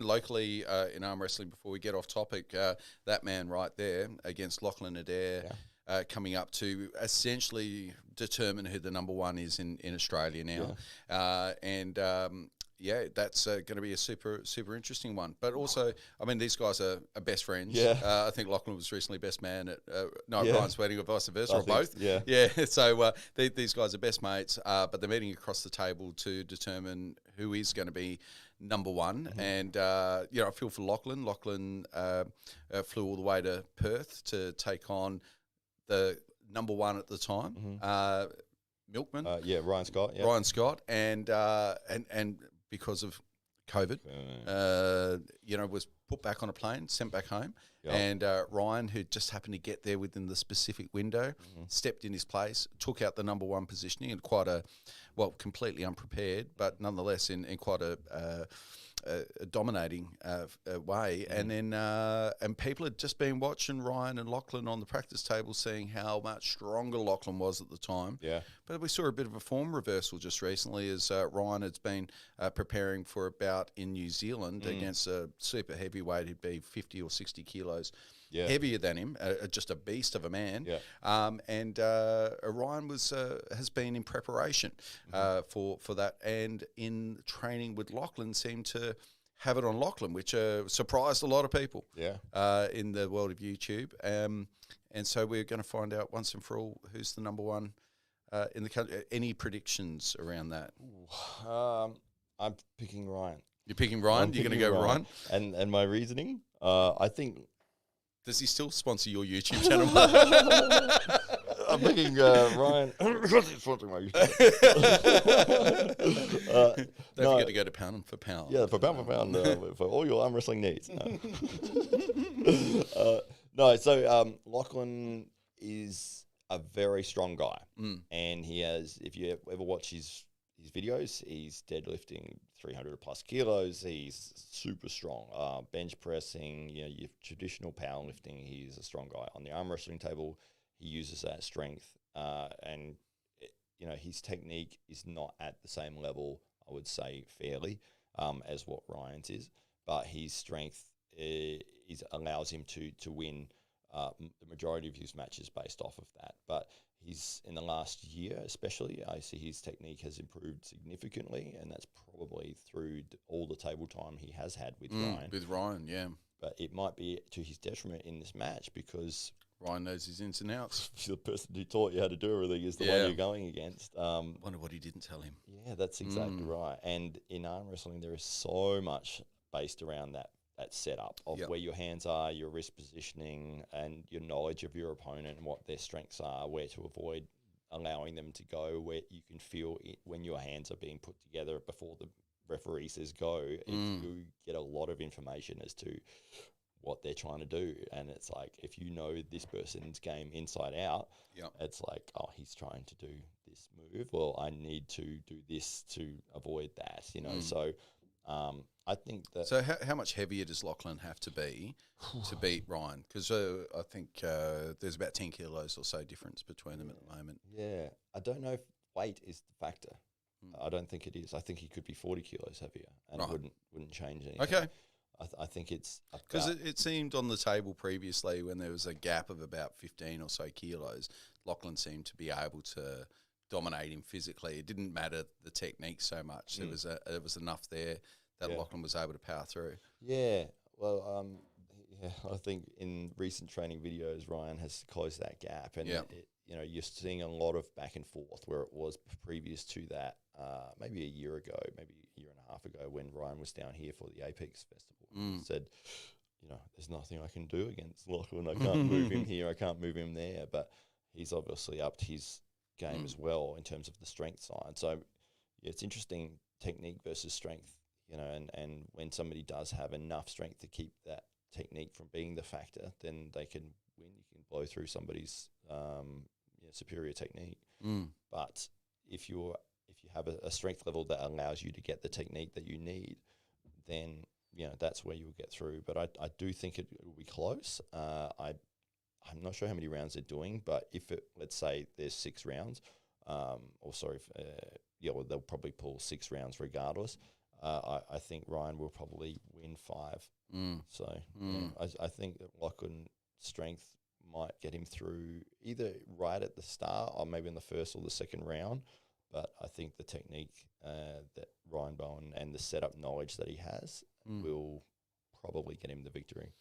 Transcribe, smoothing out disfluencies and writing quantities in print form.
locally in arm wrestling, before we get off topic, that man right there against Lachlan Adair, coming up to essentially determine who the number one is in Australia now. That's going to be a super interesting one. But also, I mean, these guys are best friends. I think Lachlan was recently best man at Ryan's wedding, or vice versa, or both. So these guys are best mates, but they're meeting across the table to determine who is going to be number one. And I feel for Lachlan. Lachlan flew all the way to Perth to take on the number one at the time, Milkman. Ryan Scott. Ryan Scott, and because of COVID, was put back on a plane, sent back home. And Ryan, who just happened to get there within the specific window, stepped in his place, took out the number one positioning in quite completely unprepared, but nonetheless in quite a dominating way. And then and people had just been watching Ryan and Lachlan on the practice table, seeing how much stronger Lachlan was at the time. But we saw a bit of a form reversal just recently, as Ryan has been preparing for a bout in New Zealand against a super heavyweight who'd be 50 or 60 kilos heavier than him, just a beast of a man. And Ryan has been in preparation for that, and in training with Lachlan seemed to have it on Lachlan, which surprised a lot of people in the world of YouTube. And so we're going to find out once and for all who's the number one in the country. Any predictions around that? I'm picking Ryan. You're picking Ryan? You're going to go with Ryan? And my reasoning, I think... Does he still sponsor your YouTube channel? I'm picking Ryan. He's sponsoring my YouTube channel. Don't forget to go to Pound for Pound. Yeah, for Pound for all your arm wrestling needs. So Lachlan is a very strong guy, and he has. If you ever watch his videos, he's deadlifting 300 plus kilos. He's super strong. Bench pressing, your traditional powerlifting. He's a strong guy. On the arm wrestling table, he uses that strength, and his technique is not at the same level, I would say, fairly, as what Ryan's is. But his strength allows him to win the majority of his matches based off of that. But he's in the last year, especially, I see his technique has improved significantly, and that's probably through all the table time he has had with Ryan. With Ryan, yeah. But it might be to his detriment in this match, because Ryan knows his ins and outs. The person who taught you how to do everything is the one you're going against. Wonder what he didn't tell him. Yeah, that's exactly right. And in arm wrestling, there is so much based around that setup of where your hands are, your wrist positioning, and your knowledge of your opponent and what their strengths are, where to avoid allowing them to go, where you can feel it when your hands are being put together before the referee says go. You get a lot of information as to what they're trying to do, and it's like, if you know this person's game inside out, it's like, oh, he's trying to do this move, well, I need to do this to avoid that, so I think that... So how much heavier does Lachlan have to be to beat Ryan? Because I think there's about 10 kilos or so difference between them at the moment. Yeah, I don't know if weight is the factor. I don't think it is. I think he could be 40 kilos heavier, and it wouldn't change anything. Okay. I think it's... Because it seemed on the table previously, when there was a gap of about 15 or so kilos, Lachlan seemed to be able to dominate him physically. It didn't matter the technique so much. There was enough there that Lachlan was able to power through. Yeah, well, I think in recent training videos, Ryan has closed that gap, and you're seeing a lot of back and forth where it was previous to that. Maybe a year ago, maybe a year and a half ago, when Ryan was down here for the Apex Festival, he said, there's nothing I can do against Lachlan. I can't move him here, I can't move him there. But he's obviously upped his game as well in terms of the strength side. So it's interesting, technique versus strength, and when somebody does have enough strength to keep that technique from being the factor, then they can win. You can blow through somebody's superior technique. But if you have a strength level that allows you to get the technique that you need, then that's where you'll get through. But I do think it will be close. I'm not sure how many rounds they're doing, but let's say there's 6 rounds, they'll probably pull 6 rounds regardless. I think Ryan will probably win 5. So I think that Lachlan strength might get him through either right at the start or maybe in the first or the second round. But I think the technique that Ryan Bowen and the setup knowledge that he has will probably get him the victory.